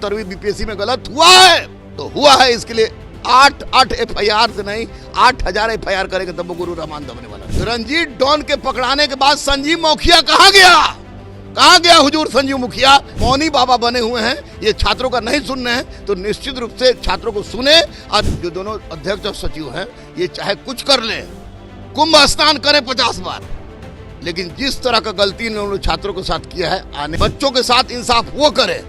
17वीं BPSC में गलत हुआ है तो हुआ है, इसके लिए 8 FIR से नहीं 8000 FIR करेंगे तब वो गुरु रहमान दबने वाला। रंजीत डॉन के पकड़ाने के बाद संजीव मुखिया कहाँ गया हुजूर संजीव मुखिया? मौनी बाबा बने हुए हैं, ये छात्रों का नहीं सुन रहे हैं तो निश्चित रूप से छात्रों को सुने। और जो दोनों अध्यक्ष और सचिव हैं ये चाहे कुछ कर लें, कुंभ स्नान करें 50 बार, लेकिन जिस तरह का गलती इन्होंने छात्रों के साथ किया है, आने बच्चों के साथ इंसाफ वो करे।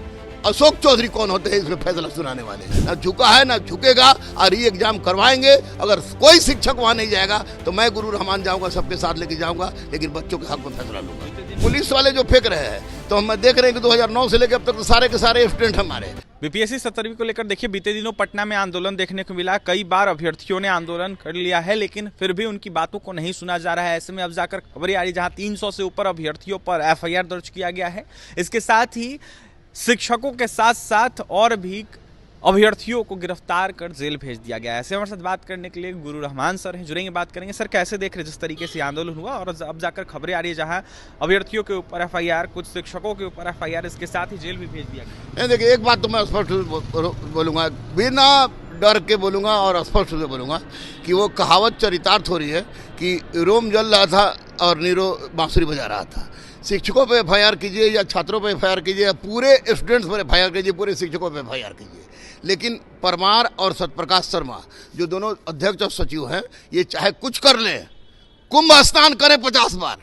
अशोक चौधरी कौन होते हैं इसमें फैसला सुनाने वाले? ना झुका है ना झुकेगा और री एग्जाम करवाएंगे। अगर कोई शिक्षक वहां नहीं जाएगा तो मैं गुरु रहमान जाऊंगा, सबके साथ लेके जाऊंगा, लेकिन बच्चों के हक में फैसला लूंगा। पुलिस वाले जो फेंक रहे हैं तो हम देख रहे हैं कि 2009 से लेकर अब तक तो सारे के सारे स्टूडेंट हमारे। बीपीएससी 17वीं को लेकर देखिए, बीते दिनों पटना में आंदोलन देखने को मिला। कई बार अभ्यर्थियों ने आंदोलन कर लिया है, लेकिन फिर भी उनकी बातों को नहीं सुना जा रहा है। ऐसे में अब जाकर खबरें आ रही जहां 300 से ऊपर अभ्यर्थियों पर FIR दर्ज किया गया है। इसके साथ ही शिक्षकों के साथ साथ और भी अभ्यर्थियों को गिरफ्तार कर जेल भेज दिया गया है। ऐसे हमारे साथ बात करने के लिए गुरु रहमान सर हैं, जुड़ेंगे, बात करेंगे। सर, कैसे देख रहे जिस तरीके से आंदोलन हुआ और अब जाकर खबरें आ रही है जहां अभ्यर्थियों के ऊपर FIR, कुछ शिक्षकों के ऊपर FIR, इसके साथ ही जेल भी भेज दिया गया? देखिए, एक बात तो मैं स्पष्ट बोलूँगा, बिना डर के बोलूँगा और स्पष्ट से बोलूँगा कि वो कहावत चरितार्थ हो रही है कि रोम जल रहा था और नीरो बांसुरी बजा रहा था। शिक्षकों पे FIR कीजिए या छात्रों पे FIR कीजिए या पूरे स्टूडेंट्स पर FIR कीजिए, पूरे शिक्षकों पे FIR कीजिए, लेकिन परमार और सत्यप्रकाश शर्मा जो दोनों अध्यक्ष और सचिव हैं ये चाहे कुछ कर लें, कुंभ स्नान करें 50 बार,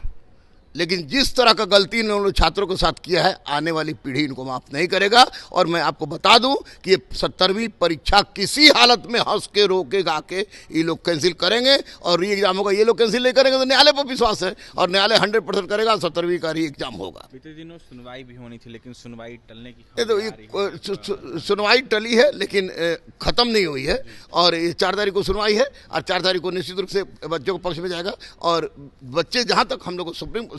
लेकिन जिस तरह का गलती इन्होंने छात्रों के साथ किया है, आने वाली पीढ़ी इनको माफ नहीं करेगा। और मैं आपको बता दूं कि ये 17वीं परीक्षा किसी हालत में हंस के रोके गा के ये लोग कैंसिल करेंगे और री एग्जाम होगा। ये लोग कैंसिल नहीं करेंगे तो न्यायालय पर विश्वास है और न्यायालय 100% करेगा, 17वीं का री एग्जाम होगा। बीते दिनों सुनवाई भी होनी थी, लेकिन सुनवाई टलने की सुनवाई टली है, लेकिन खत्म नहीं हुई है। और ये 4 तारीख को सुनवाई है और 4 तारीख को निश्चित रूप से बच्चों के पक्ष में जाएगा। और बच्चे जहाँ तक हम लोग को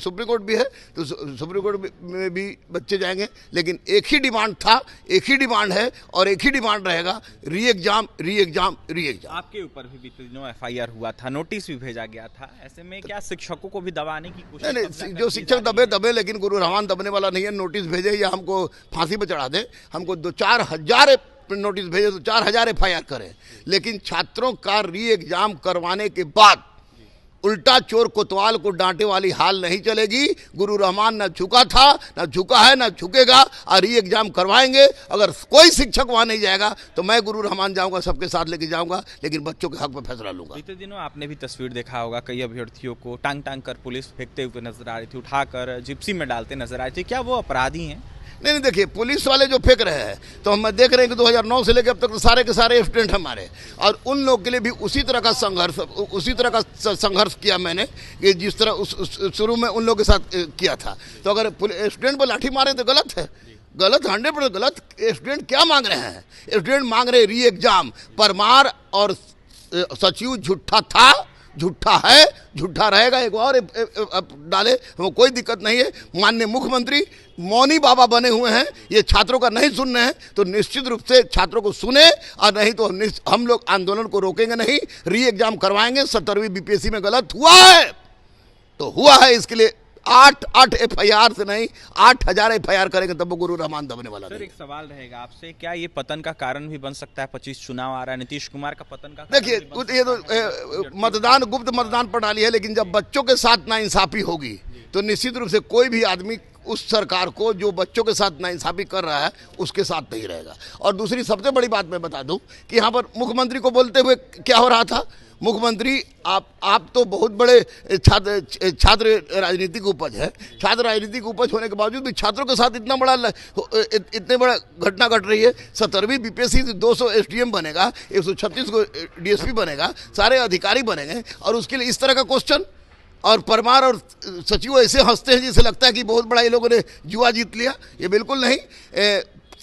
सुप्रीम कोर्ट भी है तो सुप्रीम कोर्ट में भी बच्चे जाएंगे, लेकिन एक ही डिमांड था, एक ही डिमांड है और एक ही डिमांड रहेगा, री एग्जाम री एग्जाम री एग्जाम। आपके ऊपर भी बीते दिनों FIR हुआ था, नोटिस भी भेजा गया था। ऐसे में क्या शिक्षकों को भी दबाने की कोशिश? नहीं, जो शिक्षक दबे, लेकिन गुरु रहमान दबने वाला नहीं है। नोटिस भेजे या हमको फांसी पर चढ़ा दे, हमको 4,000 नोटिस भेजे तो 4,000 FIR करें, लेकिन छात्रों का री एग्जाम करवाने के बाद उल्टा चोर कोतवाल को डांटे वाली हाल नहीं चलेगी। गुरु रहमान ना झुका था, ना झुका है, ना झुकेगा और री एग्जाम करवाएंगे। अगर कोई शिक्षक वहां नहीं जाएगा तो मैं गुरु रहमान जाऊंगा, सबके साथ लेके जाऊंगा, लेकिन बच्चों के हक में फैसला लूंगा। बीते दिनों आपने भी तस्वीर देखा होगा, कई अभ्यर्थियों को टांग कर पुलिस फेंकते हुए नजर आ रही थी, उठाकर जिप्सी में डालते नजर आ रही थी। क्या वो अपराधी हैं? नहीं, देखिए, पुलिस वाले जो फेंक रहे हैं तो हम देख रहे हैं कि 2009 से लेकर अब तक तो सारे के सारे स्टूडेंट हमारे। और उन लोग के लिए भी उसी तरह का संघर्ष किया मैंने कि जिस तरह शुरू में उन लोगों के साथ किया था। तो अगर स्टूडेंट पर लाठी मारे तो गलत है, गलत 100% गलत। स्टूडेंट क्या मांग रहे हैं? स्टूडेंट मांग रहे री एग्जाम। परमार और सचिव झूठा था, झूठा है, झूठा रहेगा, एक और डाले, हमें कोई दिक्कत नहीं है। माननीय मुख्यमंत्री मौनी बाबा बने हुए हैं, ये छात्रों का नहीं सुन रहे हैं तो निश्चित रूप से छात्रों को सुने, और नहीं तो हम लोग आंदोलन को रोकेंगे नहीं, री एग्जाम करवाएंगे। 17वीं बीपीएससी में गलत हुआ है तो हुआ है, इसके लिए 8 FIR से नहीं 8000 FIR करेंगे तब वो गुरु रहमान दबने वाला। सर, एक सवाल रहेगा आपसे, क्या ये पतन का कारण भी बन सकता है? 25 चुनाव आ रहा है, नीतीश कुमार का पतन का? देखिए, ये तो मतदान गुप्त मतदान प्रणाली है, लेकिन जब बच्चों के साथ नाइंसाफी होगी तो निश्चित रूप से कोई भी आदमी उस सरकार को जो बच्चों के साथ नाइंसाफी कर रहा है उसके साथ नहीं रहेगा। और दूसरी सबसे बड़ी बात मैं बता दूं कि यहाँ पर मुख्यमंत्री को बोलते हुए क्या हो रहा था। मुख्यमंत्री, आप तो बहुत बड़े छात्र राजनीति की उपज है। छात्र राजनीति की उपज होने के बावजूद भी छात्रों के साथ इतने बड़ा घटना घट रही है। 17वीं बीपीएससी 200 SDM बनेगा, 136 को DSP बनेगा, सारे अधिकारी बनेंगे, और उसके लिए इस तरह का क्वेश्चन। और परमार और सचिव ऐसे हंसते हैं जिसे लगता है कि बहुत बड़ा ये लोगों ने जुआ जीत लिया। ये बिल्कुल नहीं।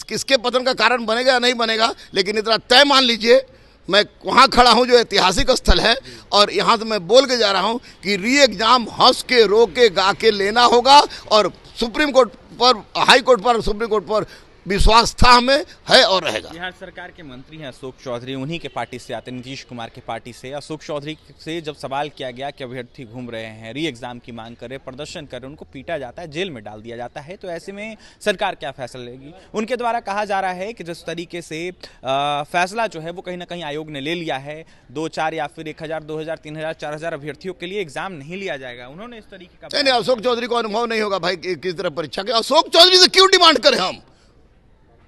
किसके पतन का कारण बनेगा या नहीं बनेगा, लेकिन इतना तय मान लीजिए, मैं वहाँ खड़ा हूँ जो ऐतिहासिक स्थल है, और यहाँ से मैं बोल के जा रहा हूँ कि री एग्जाम हंस के रो के गा के लेना होगा। और सुप्रीम कोर्ट पर, हाई कोर्ट पर, सुप्रीम कोर्ट पर विश्वास था हमें, है और रहेगा। बिहार सरकार के मंत्री हैं अशोक चौधरी, उन्हीं के पार्टी से आते, नीतीश कुमार के पार्टी से। अशोक चौधरी से जब सवाल किया गया कि अभ्यर्थी घूम रहे हैं, री एग्जाम की मांग कर रहे, प्रदर्शन कर रहे, उनको पीटा जाता है, जेल में डाल दिया जाता है, तो ऐसे में सरकार क्या फैसला लेगी? उनके द्वारा कहा जा रहा है कि जिस तरीके से फैसला जो है वो कहीं ना कहीं आयोग ने ले लिया है, 2-4 या फिर 1000, 2000, 3000, 4000 अभ्यर्थियों के लिए एग्जाम नहीं लिया जाएगा। उन्होंने इस तरीके का नहीं, अशोक चौधरी को अनुभव नहीं होगा भाई किस तरह परीक्षा के। अशोक चौधरी से क्यों डिमांड करें हम?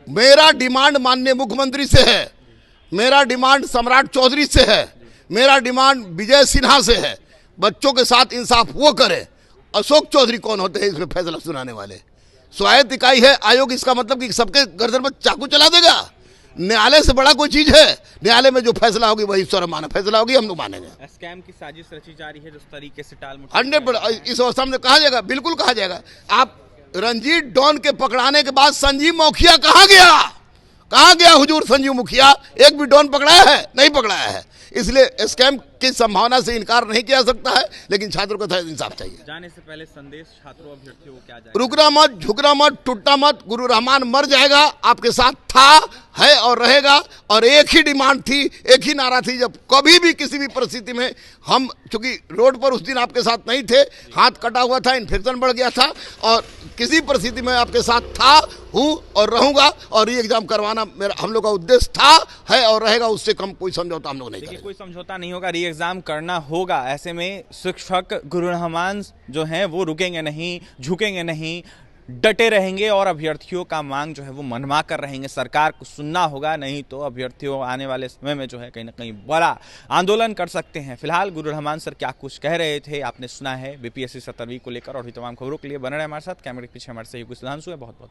मेरा डिमांड माननीय मुख्यमंत्री से है, मेरा डिमांड सम्राट चौधरी से है, मेरा डिमांड विजय सिन्हा से है। बच्चों के साथ इंसाफ वो करे। अशोक चौधरी कौन होते हैं इसमें फैसला सुनाने वाले? स्वायत्त इकाई है आयोग, इसका मतलब कि सबके गर्दन पर चाकू चला देगा? न्यायालय से बड़ा कोई चीज है? न्यायालय में जो फैसला होगी वही सर्वमान्य फैसला होगी, हम लोग मानेंगे। स्कैम की साजिश रची जा रही है, जिस तरीके से टाल 100 इस अवस्था में कहा जाएगा, बिल्कुल कहा जाएगा। आप रंजीत डॉन के पकड़ाने के बाद संजीव मुखिया कहाँ गया? कहाँ गया हुजूर संजीव मुखिया? एक भी डॉन पकड़ाया है? नहीं पकड़ाया है। इसलिए स्कैम की संभावना से इनकार नहीं किया सकता है, लेकिन छात्रों को इंसाफ चाहिए। जाने से पहले संदेश छात्रों अभ्यर्थियों को क्या जाएगा? रुकना मत, झुकना मत, टूटना मत। गुरु रहमान मर जाएगा, आपके साथ था, है और रहेगा। और एक ही डिमांड थी, एक ही नारा थी। जब कभी भी किसी भी परिस्थिति में हम, चूंकि रोड पर उस दिन आपके साथ नहीं थे, हाथ कटा हुआ था, इन्फेक्शन बढ़ गया था, और किसी परिस्थिति में आपके साथ था, हूँ और रहूंगा। और ये एग्जाम करवाना मेरा, हम लोग का उद्देश्य था, है और रहेगा। उससे कम कोई समझौता हम लोग नहीं करेंगे। कोई समझौता नहीं होगा, री एग्जाम करना होगा। ऐसे में शिक्षक गुरु रहमान जो हैं वो रुकेंगे नहीं, झुकेंगे नहीं, डटे रहेंगे और अभ्यर्थियों का मांग जो है वो मनवा कर रहेंगे। सरकार को सुनना होगा, नहीं तो अभ्यर्थियों आने वाले समय में जो है कहीं ना कहीं बड़ा आंदोलन कर सकते हैं। फिलहाल गुरु रहमान सर क्या कुछ कह रहे थे आपने सुना है। बीपीएससी 17वीं को लेकर और भी तमाम खबरों के लिए बने रहे हमारे साथ। कैमरे के पीछे हमारे सहयोगी सुधांशु है। बहुत बहुत